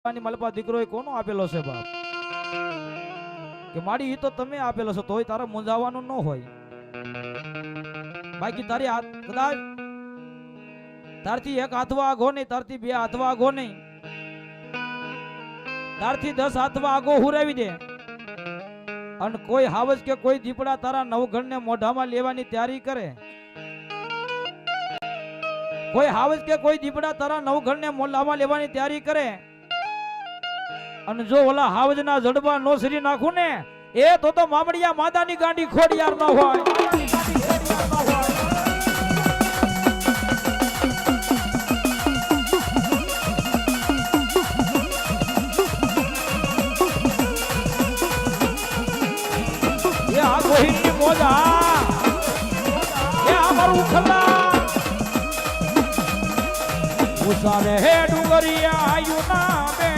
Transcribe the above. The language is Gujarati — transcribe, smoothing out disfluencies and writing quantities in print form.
મલપા દીકરો એ કોનો આપેલો છે બાપ કે માડી ઈ તો તમે આપેલો છો તોય તારે મૂંઝાવાનું ન હોય બાકી તારી કદાચ તારથી એક હાથવા આગો નહીં તારથી બે હાથવા આગો નહીં તારથી 10 હાથવા આગો હુરાવી દે અને કોઈ હાવજ કે કોઈ દીપડા તારા નવઘણ ને મોઢામાં લેવાની તૈયારી કરે કોઈ હાવજ કે કોઈ દીપડા તારા નવઘણ ને મોઢામાં લેવાની તૈયારી કરે અને જો ઓલા હાવજના જડબા નો સરી નાખું ને એ તો મામડિયા માદાની ગાંડી ખોડિયાર ન હોય એ આ કોહીની મોજા એ આ મારું ખલા ઉસારે હે ડુંગરિયા આયુના